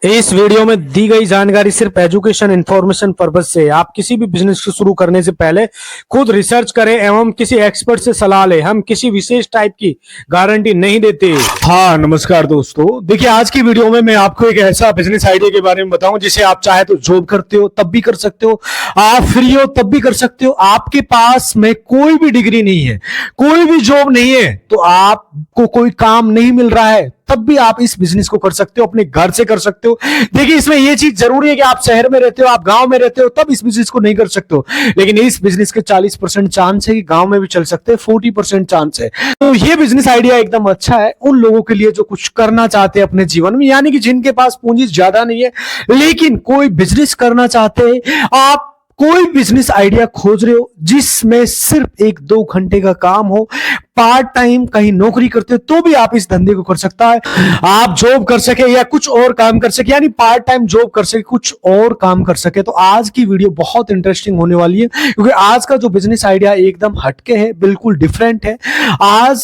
इस वीडियो में दी गई जानकारी सिर्फ एजुकेशन इंफॉर्मेशन पर्पज से। आप किसी भी बिजनेस को शुरू करने से पहले खुद रिसर्च करें एवं किसी एक्सपर्ट से सलाह लें। हम किसी विशेष टाइप की गारंटी नहीं देते। हाँ, नमस्कार दोस्तों। देखिए, आज की वीडियो में मैं आपको एक ऐसा बिजनेस आइडिया के बारे में बताऊं जिसे आप चाहे तो जॉब करते हो तब भी कर सकते हो, आप फ्री हो तब भी कर सकते हो, आपके पास में कोई भी डिग्री नहीं है, कोई भी जॉब नहीं है, तो आपको कोई काम नहीं मिल रहा है तब भी आप इस बिजनेस को कर सकते हो, अपने घर से कर सकते हो। देखिए, इसमें यह चीज जरूरी है कि आप शहर में रहते हो, आप गांव में रहते हो तब इस बिजनेस को नहीं कर सकते हो, लेकिन इस बिजनेस के 40% चांस है कि गांव में भी चल सकते हैं, 40% चांस है। तो ये बिजनेस आइडिया एकदम अच्छा है उन लोगों के लिए जो कुछ करना चाहते हैं अपने जीवन में, यानी कि जिनके पास पूंजी ज्यादा नहीं है लेकिन कोई बिजनेस करना चाहते हैं। आप कोई बिजनेस आइडिया खोज रहे हो जिसमें सिर्फ 1-2 घंटे का काम हो, पार्ट टाइम कहीं नौकरी करते हो तो भी आप इस धंधे को कर सकता है। आप जॉब कर सके या कुछ और काम कर सके, यानी पार्ट टाइम जॉब कर सके, कुछ और काम कर सके, तो आज की वीडियो बहुत इंटरेस्टिंग होने वाली है, क्योंकि आज का जो बिजनेस आइडिया एकदम हटके है, बिल्कुल डिफरेंट है। आज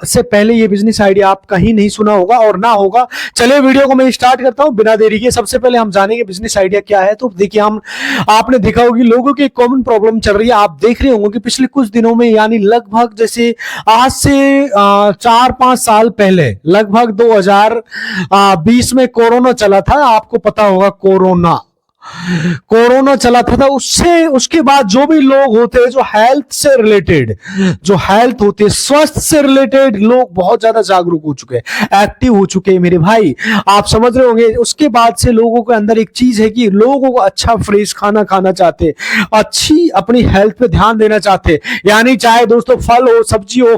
से पहले ये बिजनेस आइडिया आप कहीं नहीं सुना होगा और ना होगा। चलिए वीडियो को मैं स्टार्ट करता हूं बिना देरी के। सबसे पहले हम जानेंगे बिजनेस आइडिया क्या है। तो देखिए, आपने देखा होगी लोगों की कॉमन प्रॉब्लम चल रही है। आप देख रहे होंगे कि पिछले कुछ दिनों में, यानी लगभग जैसे आज से 4-5 साल पहले, लगभग 2020 में कोरोना चला था। आपको पता होगा कोरोना चला था उससे उसके बाद जो भी लोग होते हैं जो हेल्थ से रिलेटेड, जो हेल्थ होते हैं, स्वास्थ्य से रिलेटेड, लोग बहुत ज्यादा जागरूक हो चुके हैं, एक्टिव हो चुके हैं मेरे भाई। आप समझ रहे होंगे उसके बाद से लोगों के अंदर एक चीज है कि लोगों को अच्छा फ्रेश खाना खाना चाहते, अच्छी अपनी हेल्थ पे ध्यान देना चाहते, यानी चाहे दोस्तों फल हो, सब्जी हो,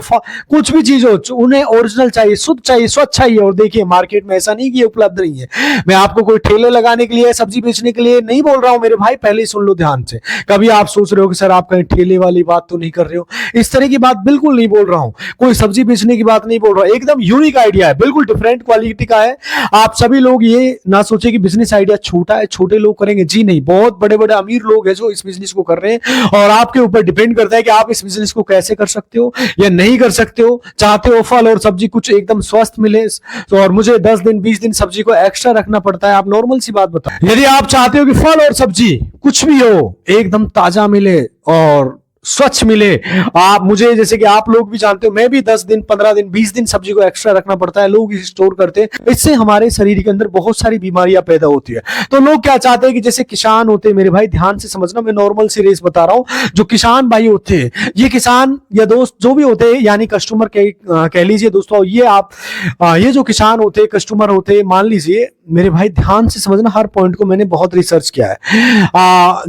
कुछ भी चीज हो, उन्हें ओरिजिनल चाहिए, शुद्ध चाहिए, स्वच्छ चाहिए। और देखिए, मार्केट में ऐसा नहीं कि उपलब्ध नहीं है। मैं आपको कोई ठेले लगाने के लिए, सब्जी बेचने के लिए नहीं बोल रहा हूं मेरे भाई, पहले ही सुन लो ध्यान से। कभी आप सोच रहे हो कि सर आप कहीं ठेले वाली बात तो नहीं कर रहे हो, इस तरह की बात बिल्कुल नहीं बोल रहा हूं, कोई सब्जी बेचने की बात नहीं बोल रहा हूं। एकदम यूनिक आइडिया है, बिल्कुल डिफरेंट क्वालिटी का है। आप सभी लोग ये ना सोचे कि बिजनेस आइडिया छोटा है, छोटे लोग करेंगे, जी नहीं, बहुत बड़े बड़े अमीर लोग हैं जो इस बिजनेस को कर रहे हैं। और आपके ऊपर डिपेंड करता है कि आप इस बिजनेस को कैसे कर सकते हो या नहीं कर सकते हो। चाहते हो फल और सब्जी कुछ एकदम स्वस्थ मिले, तो और मुझे 10 दिन 20 दिन सब्जी को एक्स्ट्रा रखना पड़ता है, आप नॉर्मल सी बात बताओ। यदि आप चाहते हो कि फल और सब्जी कुछ भी हो एकदम ताजा मिले और स्वच्छ मिले, आप मुझे जैसे कि आप लोग भी जानते हो, मैं भी 10 दिन 15 दिन 20 दिन सब्जी को एक्स्ट्रा रखना पड़ता है, लोग इसे स्टोर करते हैं। इससे हमारे शरीर के अंदर बहुत सारी बीमारियां पैदा होती है। तो लोग क्या चाहते हैं कि जैसे किसान होते हैं मेरे भाई, ध्यान से समझना, मैं नॉर्मल सी रेस बता रहा हूं। जो किसान भाई होते हैं, ये किसान या दोस्त जो भी होते हैं, यानी कस्टमर कह लीजिए दोस्तों, ये जो किसान होते हैं, कस्टमर होते हैं, मान लीजिए मेरे भाई, ध्यान से समझना, हर पॉइंट को मैंने बहुत रिसर्च किया है।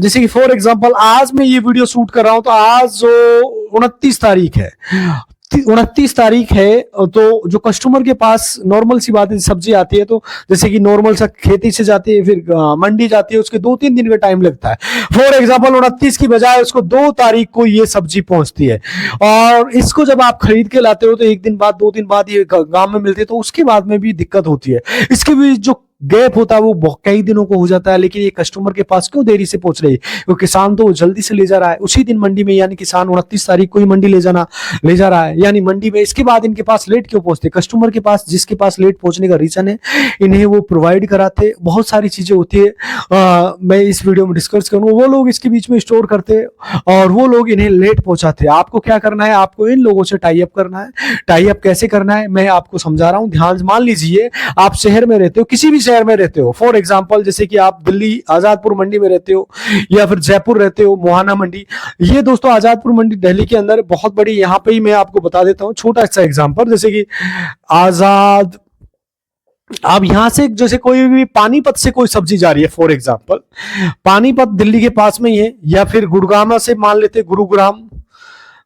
जैसे कि फॉर एग्जांपल आज मैं ये वीडियो शूट कर रहा हूं, तो आज जो 29 तारीख है, 29 तारीख है, तो जो कस्टमर के पास नॉर्मल सी बात है, सब्जी आती है तो जैसे कि नॉर्मल सा खेती से जाती है, फिर मंडी जाती है, उसके 2-3 दिन का टाइम लगता है। फॉर एग्जांपल 29 की बजाय उसको 2 तारीख को ये सब्जी पहुंचती है, और इसको जब आप खरीद के लाते हो तो 1 दिन बाद 2 दिन बाद ये गांव में मिलती है, तो उसके बाद में भी दिक्कत होती है। इसके भी जो गैप होता है वो कई दिनों को हो जाता है, लेकिन ये कस्टमर के पास क्यों देरी से पहुंच रही है? क्योंकि किसान तो जल्दी से ले जा रहा है उसी दिन मंडी में, यानी किसान 29 तारीख को ही मंडी ले जा रहा है, यानी मंडी में। इसके बाद इनके पास लेट क्यों पहुंचते? कस्टमर के पास, जिसके पास लेट पहुंचने का रीजन है, इन्हें वो प्रोवाइड कराते, बहुत सारी चीजें होती है, मैं इस वीडियो में डिस्कस करूंगा। वो लोग इसके बीच में स्टोर करते और वो लोग इन्हें लेट पहुंचाते। आपको क्या करना है? आपको इन लोगों से टाई अप करना है। टाई अप कैसे करना है मैं आपको समझा रहा हूं, ध्यान से मान लीजिए। आप शहर में रहते हो, किसी भी शहर में रहते हो, फॉर एग्जांपल जैसे कि आप दिल्ली आजादपुर मंडी में रहते हो या फिर जयपुर रहते हो, मोहाना मंडी। ये दोस्तों आजादपुर मंडी दिल्ली के अंदर बहुत बड़ी, यहां पे ही मैं आपको बता देता हूं छोटा सा एग्जांपल। जैसे कि आप यहां से जैसे कोई भी पानीपत से कोई सब्जी जा रही है, फॉर एग्जांपल पानीपत दिल्ली के पास में ही है, या फिर गुड़गामा से मान लेते,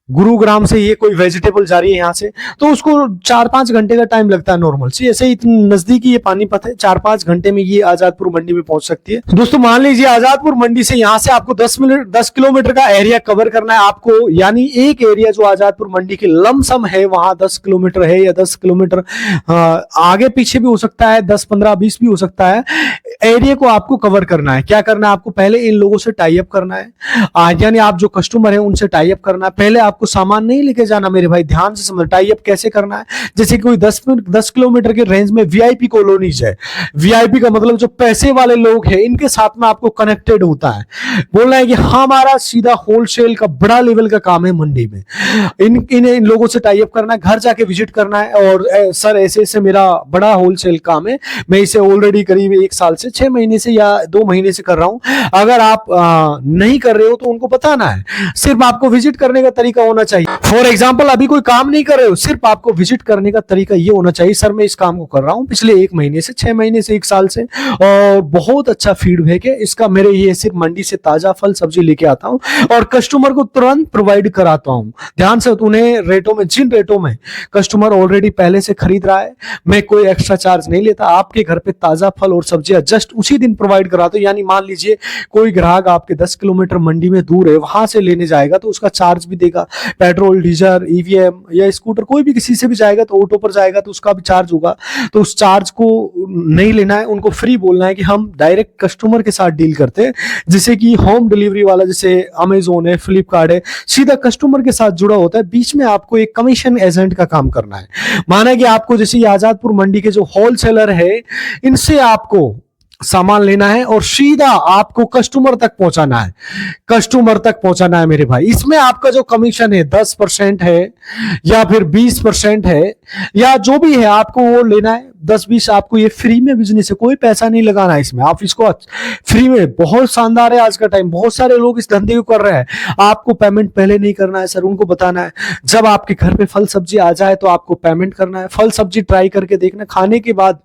गुरुग्राम से ये कोई वेजिटेबल जा रही है यहाँ से, तो उसको 4-5 घंटे का टाइम लगता है नॉर्मल से। ऐसे इतनी नजदीकी ये पानीपत है, 4-5 घंटे में ये आजादपुर मंडी में पहुंच सकती है। दोस्तों मान लीजिए आजादपुर मंडी से यहाँ से आपको 10 किलोमीटर का एरिया कवर करना है आपको, यानी एक एरिया जो आजादपुर मंडी की लमसम है वहां 10 किलोमीटर है, या 10 किलोमीटर आगे पीछे भी हो सकता है, 10, 15, 20 भी हो सकता है। एरिया को आपको कवर करना है। क्या करना है आपको? पहले इन लोगों से टाई अप करना है, यानी आप जो कस्टमर है उनसे टाई अप करना है। पहले आपको सामान नहीं लेके जाना मेरे भाई, ध्यान से समझ। टाई अप कैसे करना है? जैसे कोई 10 किलोमीटर के रेंज में वीआईपी कॉलोनीज है, वीआईपी का मतलब जो पैसे वाले लोग हैं, इनके साथ में आपको कनेक्टेड होता है। बोलना है कि हमारा सीधा होलसेल का बड़ा लेवल का काम है मंडी में, इन लोगों से टाई अप करना है, घर जाके विजिट करना है और सर ऐसे ऐसे मेरा बड़ा होलसेल काम है, मैं इसे ऑलरेडी करीब 1 साल से 6 महीने से या 2 महीने से कर रहा हूं। अगर आप नहीं कर रहे हो तो उनको बताना है। सिर्फ आपको विजिट करने का तरीका होना चाहिए। फॉर एग्जांपल अभी कोई काम नहीं कर रहे हो, सिर्फ आपको विजिट करने का तरीका ये होना चाहिए, सर मैं इस काम को कर रहा हूं पिछले 1 महीने से, 6 महीने से, 1 साल से, और बहुत अच्छा फीडबैक है इसका। मेरे ये सिर्फ मंडी से ताजा फल सब्जी लेके आता हूं और कस्टमर को तुरंत प्रोवाइड कराता हूं। ध्यान से, उन्हें रेटों में, जिन रेटों में कस्टमर ऑलरेडी पहले से खरीद रहा है, मैं कोई एक्स्ट्रा चार्ज नहीं लेता। आपके घर पे ताजा फल और सब्जियां जस्ट उसी दिन प्रोवाइड कराता हूं। यानी मान लीजिए कोई ग्राहक आपके 10 किलोमीटर मंडी में दूर है, वहां से लेने जाएगा तो उसका चार्ज भी देगा, पेट्रोल, डीजल, ईवीएम या स्कूटर, कोई भी किसी से भी जाएगा तो ऑटो पर जाएगा तो उसका भी चार्ज होगा। तो उस चार्ज को नहीं लेना है, उनको फ्री बोलना है कि हम डायरेक्ट कस्टमर के साथ डील करते हैं। जैसे कि होम डिलीवरी वाला, जैसे अमेजोन है, फ्लिपकार्ट है, सीधा कस्टमर के साथ जुड़ा होता है। बीच में आपको एक कमीशन एजेंट का काम करना है। माना कि आपको जैसे आजादपुर मंडी के जो होलसेलर है, इनसे आपको सामान लेना है और सीधा आपको कस्टमर तक पहुंचाना है, कस्टमर तक पहुंचाना है मेरे भाई। इसमें आपका जो कमीशन है 10% है या फिर 20% है या जो भी है, आपको वो लेना है। 10-20 आपको ये फ्री में बिजनेस है, कोई पैसा नहीं लगाना है इसमें, आप इसको फ्री में, बहुत शानदार है आज का टाइम, बहुत सारे लोग इस धंधे को कर रहे हैं। आपको पेमेंट पहले नहीं करना है सर, उनको बताना है जब आपके घर पे फल सब्जी आ जाए तो आपको पेमेंट करना है। फल सब्जी ट्राई करके देखना, खाने के बाद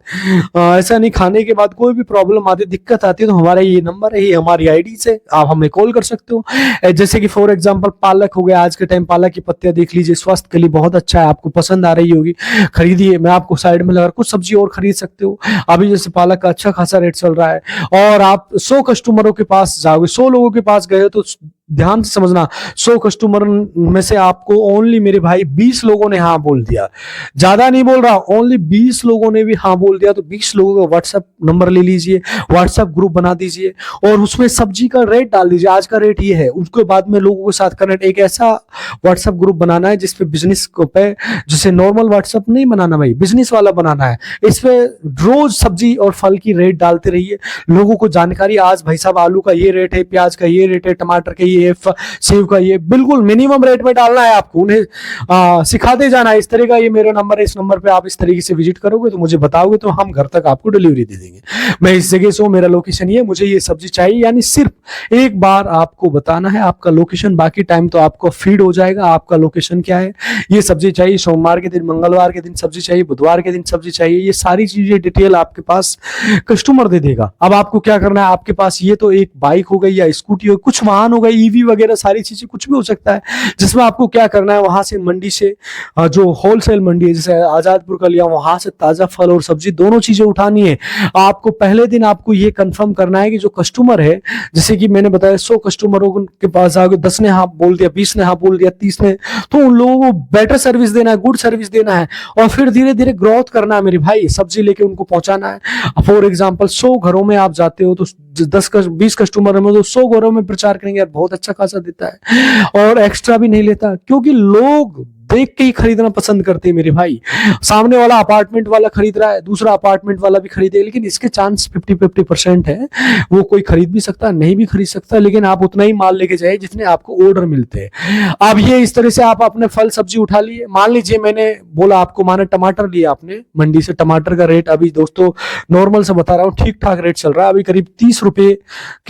ऐसा नहीं, खाने के बाद कोई भी प्रॉब्लम आती, दिक्कत आती है तो हमारा ये नंबर है, ये हमारी आईडी से आप हमें कॉल कर सकते हो। जैसे कि फॉर एग्जांपल पालक हो गया, आज के टाइम पालक की पत्तियां देख लीजिए, स्वास्थ्य के लिए बहुत अच्छा है, आपको पसंद आ रही होगी, खरीदिए। मैं आपको साइड में लगा, कुछ सब्जी और खरीद सकते हो। अभी जैसे पालक का अच्छा खासा रेट चल रहा है और आप 100 कस्टमरों के पास जाओगे, 100 लोगों के पास गए तो ध्यान से समझना, 100 कस्टमर में से आपको ओनली मेरे भाई 20 लोगों ने हाँ बोल दिया, ज्यादा नहीं बोल रहा, ओनली 20 लोगों ने भी हाँ बोल दिया। तो 20 लोगों का व्हाट्सएप नंबर ले लीजिए, व्हाट्सएप ग्रुप बना दीजिए और उसमें सब्जी का रेट डाल दीजिए, आज का रेट ये है। उसके बाद में लोगों के साथ कनेक्ट, एक ऐसा व्हाट्सएप ग्रुप बनाना है जिसपे बिजनेस पे, जैसे नॉर्मल व्हाट्सएप नहीं बनाना भाई, बिजनेस वाला बनाना है। इस पे रोज सब्जी और फल की रेट डालते रहिए, लोगों को जानकारी, आज भाई साहब आलू का ये रेट है, प्याज का ये रेट है, टमाटर का ये, सेव का ये, बिल्कुल मिनिमम रेट में डालना है आपको। उन्हें सिखाते जाना है, इस तरह का ये मेरा नंबर है, इस नंबर पे आप इस तरीके से विजिट करोगे तो मुझे बताओगे तो हम घर तक आपको डिलीवरी दे देंगे। मैं इस जगह से हूं, मेरा लोकेशन ये, मुझे ये सब्जी चाहिए। यानी सिर्फ एक बार आपको बताना है आपका लोकेशन, बाकी टाइम तो आपको फीड हो जाएगा आपका लोकेशन क्या है। ये सब्जी चाहिए सोमवार के दिन, मंगलवार के दिन सब्जी चाहिए, बुधवार के दिन सब्जी चाहिए, ये सारी चीजें डिटेल आपके पास कस्टमर दे देगा। अब आपको क्या करना है, आपके पास ये तो एक बाइक हो गई या स्कूटी हो, कुछ वाहन हो गई, ईवी वगैरह सारी चीजें, कुछ भी हो सकता है, जिसमें आपको क्या करना है, वहां से मंडी से, जो होलसेल मंडी है जैसे आजादपुर का लिया, वहां से ताजा फल और सब्जी दोनों चीजें उठानी है। आपको पहले दिन आपको ये कंफर्म करना है कि जो कस्टमर है, जैसे कि मैंने बताया 100 कस्टमरों के पास जाओगे, 10 ने हाँ बोल दिया, 20 ने हाँ बोल दिया, 30 ने, तो उन लोगों को बेटर सर्विस देना है, गुड सर्विस देना है और फिर धीरे धीरे ग्रोथ करना है मेरे भाई, सब्जी लेके उनको पहुंचाना है। फॉर एग्जाम्पल 100 घरों में आप जाते हो तो 20 कस्टमर में तो 100 घरों में प्रचार करेंगे, यार बहुत अच्छा खासा देता है और एक्स्ट्रा भी नहीं लेता, क्योंकि लोग देख के ही खरीदना पसंद करते हैं मेरे भाई। सामने वाला अपार्टमेंट वाला खरीद रहा है, दूसरा अपार्टमेंट वाला भी खरीदेगा, लेकिन इसके चांस 50-50% है, वो कोई खरीद भी सकता नहीं भी खरीद सकता, लेकिन आप उतना ही माल लेके जाइए जितने आपको ऑर्डर मिलते हैं। अब ये इस तरह से आप अपने फल सब्जी उठा लिए। मान लीजिए मैंने बोला आपको, माने टमाटर लिया आपने मंडी से, टमाटर का रेट अभी दोस्तों नॉर्मल से बता रहा हूँ, ठीक ठाक रेट चल रहा है, अभी करीब 30 रुपए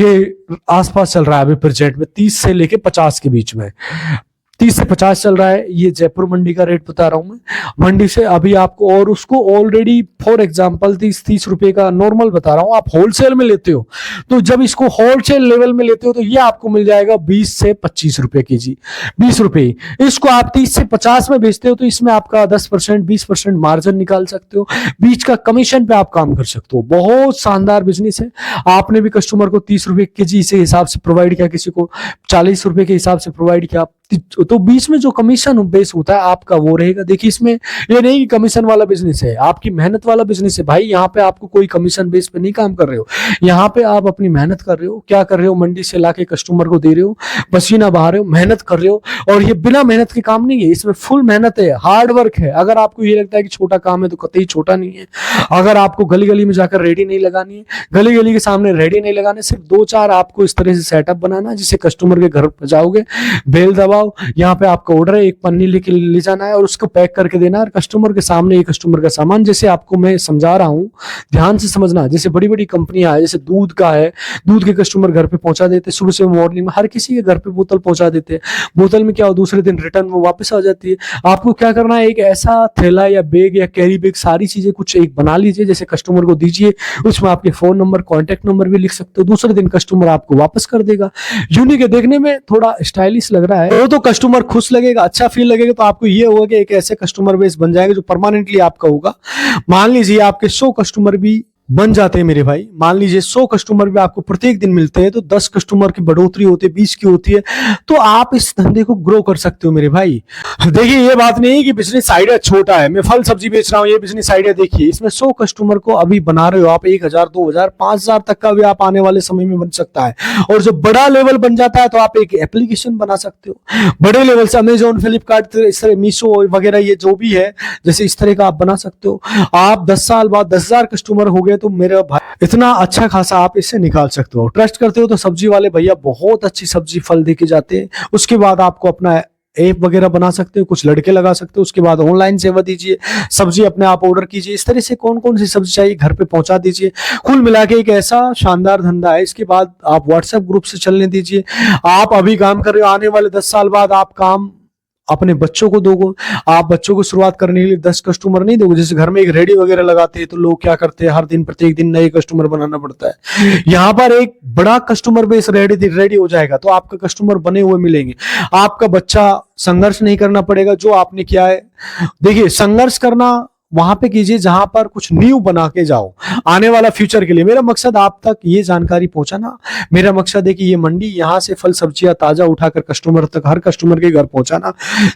के आसपास चल रहा है अभी प्रेजेंट में, 30 से लेके 50 के बीच में, 30 से 50 चल रहा है। ये जयपुर मंडी का रेट बता रहा हूं मैं, मंडी से अभी आपको, और उसको ऑलरेडी फॉर एग्जांपल 30 रुपए का नॉर्मल बता रहा हूं, आप होलसेल में लेते हो तो जब इसको होलसेल लेवल में लेते हो तो ये आपको मिल जाएगा 20 से 25 रुपए केजी, 20 रुपए। इसको आप 30 से 50 में बेचते हो तो इसमें आपका 10% 20% मार्जिन निकाल सकते हो, बीच का कमीशन पे आप काम कर सकते हो। बहुत शानदार बिजनेस है। आपने भी कस्टमर को 30 रुपए केजी से हिसाब से प्रोवाइड किया, किसी को 40 रुपए के हिसाब से प्रोवाइड किया, तो बीच में जो कमीशन बेस होता है आपका वो रहेगा। देखिए इसमें ये नहीं कि कमीशन वाला बिजनेस है, आपकी मेहनत वाला बिजनेस है भाई। यहाँ पे आपको कोई कमीशन बेस पे नहीं काम कर रहे हो, यहाँ पे आप अपनी मेहनत कर रहे हो। क्या कर रहे हो, मंडी से लाके कस्टमर को दे रहे हो, पसीना बहा रहे हो, मेहनत कर रहे हो। और ये बिना मेहनत के काम नहीं है, इसमें फुल मेहनत है, हार्ड वर्क है। अगर आपको ये लगता है कि छोटा काम है तो कतई छोटा नहीं है। अगर आपको गली गली में जाकर रेडी नहीं लगानी है, गली गली के सामने रेडी नहीं लगाने, सिर्फ 2-4 आपको इस तरह से सेटअप बनाना है जिससे कस्टमर के घर पर जाओगे, बेल दबाओ, यहाँ पे आपका ऑर्डर है, एक पन्नी लेके ले जाना है और उसको पैक करके देना है कस्टमर के सामने। ये कस्टमर का सामान, जैसे आपको मैं समझा रहा हूँ, ध्यान से समझना। जैसे बड़ी बड़ी कंपनियां है, जैसे दूध का है, दूध के कस्टमर घर पे पहुंचा देते, सुबह से मॉर्निंग में हर किसी के घर पे बोतल पहुंचा देते हैं। बोतल में क्या हो, दूसरे दिन रिटर्न में वापस आ जाती है। आपको क्या करना है, एक ऐसा थैला या बैग या कैरी बैग, सारी चीजें कुछ एक बना लीजिए, जैसे कस्टमर को दीजिए, उसमें आपके फोन नंबर, कॉन्टेक्ट नंबर भी लिख सकते हो। दूसरे दिन कस्टमर आपको वापस कर देगा। यूनिक है, देखने में थोड़ा स्टाइलिश लग रहा है, वो तो कस्टमर खुश लगेगा, अच्छा फील लगेगा। तो आपको ये होगा कि एक ऐसे कस्टमर बेस बन जाएगा जो परमानेंटली आपका होगा। मान लीजिए आपके 100 कस्टमर भी बन जाते हैं मेरे भाई, मान लीजिए 100 कस्टमर भी आपको प्रत्येक दिन मिलते हैं, तो 10 कस्टमर की बढ़ोतरी होती है, 20 की होती है, तो आप इस धंधे को ग्रो कर सकते हो मेरे भाई। देखिए ये बात नहीं है कि बिजनेस आइडिया छोटा है, मैं फल सब्जी बेच रहा हूँ, ये बिजनेस आइडिया देखिए, इसमें 100 कस्टमर को अभी बना रहे हो आप, 1000, 2000, 5000 तक का भी आप आने वाले समय में बन सकता है। और जब बड़ा लेवल बन जाता है तो आप एक एप्लीकेशन बना सकते हो, बड़े लेवल से अमेजोन, फ्लिपकार्ट, इस तरह मीशो वगैरह, ये जो भी है, जैसे इस तरह का आप बना सकते हो। आप 10 साल बाद 10,000 कस्टमर हो गए तो मेरा भाई इतना अच्छा खासा आप इससे निकाल सकते हो। ट्रस्ट करते हो तो सब्जी वाले भैया बहुत अच्छी सब्जी फल देके जाते हैं। उसके बाद आपको अपना ऐप वगैरह बना सकते हो, कुछ लड़के लगा सकते हो, उसके बाद ऑनलाइन सेवा दीजिए, सब्जी अपने आप ऑर्डर कीजिए। इस तरह से कौन कौन सी सब्जी चाहिए घर पे पहुंचा दीजिए। कुल मिला के एक ऐसा शानदार धंधा है। इसके बाद आप व्हाट्सएप ग्रुप से चलने दीजिए। आप अभी काम कर रहे हो, आने वाले 10 साल बाद आप काम अपने बच्चों को दोगे। आप बच्चों को शुरुआत करने के लिए 10 कस्टमर नहीं दोगे। जैसे घर में एक रेडी वगैरह लगाते हैं तो लोग क्या करते हैं, हर दिन प्रत्येक दिन नए कस्टमर बनाना पड़ता है। यहाँ पर एक बड़ा कस्टमर बेस रेडी हो जाएगा तो आपका कस्टमर बने हुए मिलेंगे। आपका बच्चा संघर्ष नहीं करना पड़ेगा जो आपने किया है। देखिए संघर्ष करना वहां पे कीजिए जहां पर कुछ न्यू बना के जाओ आने वाला फ्यूचर के लिए। मेरा मकसद आप तक ये जानकारी पहुंचाना, मेरा मकसद है कि ये मंडी यहाँ से फल सब्जियां ताजा उठाकर कस्टमर तक, हर कस्टमर के घर पहुंचाना,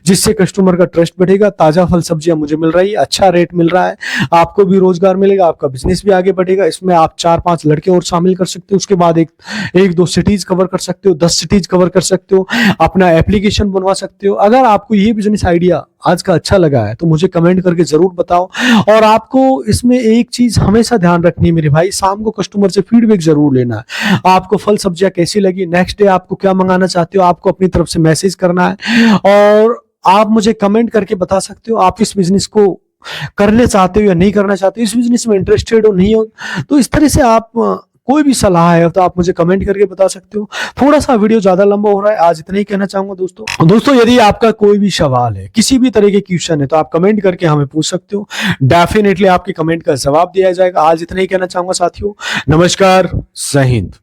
जिससे कस्टमर का ट्रस्ट बढ़ेगा। ताजा फल सब्जियां मुझे मिल रही है, अच्छा रेट मिल रहा है, आपको भी रोजगार मिलेगा, आपका बिजनेस भी आगे बढ़ेगा। इसमें आप 4-5 लड़के और शामिल कर सकते हो। उसके बाद एक 2 सिटीज कवर कर सकते हो, 10 सिटीज कवर कर सकते हो, अपना एप्लीकेशन बनवा सकते हो। अगर आपको ये बिजनेस आइडिया आज का अच्छा लगा है तो मुझे कमेंट करके जरूर बताओ। और आपको इसमें एक चीज हमेशा ध्यान रखनी है मेरे भाई, शाम को कस्टमर से फीडबैक जरूर लेना है। आपको फल सब्जियां कैसी लगी, नेक्स्ट डे आपको क्या मंगाना चाहते हो, आपको अपनी तरफ से मैसेज करना है और आप मुझे कमेंट करके बता सकते हो आप इस बिजनेस को करने चाहते हो या नहीं करना चाहते हो, इस बिजनेस में इंटरेस्टेड हो नहीं हो। तो इस तरह से आप कोई भी सलाह है तो आप मुझे कमेंट करके बता सकते हो। थोड़ा सा वीडियो ज्यादा लंबा हो रहा है, आज इतना ही कहना चाहूंगा दोस्तों यदि आपका कोई भी सवाल है, किसी भी तरह के क्वेश्चन है तो आप कमेंट करके हमें पूछ सकते हो। डेफिनेटली आपके कमेंट का जवाब दिया जाएगा। आज इतना ही कहना चाहूंगा साथियों, नमस्कार, जय हिंद।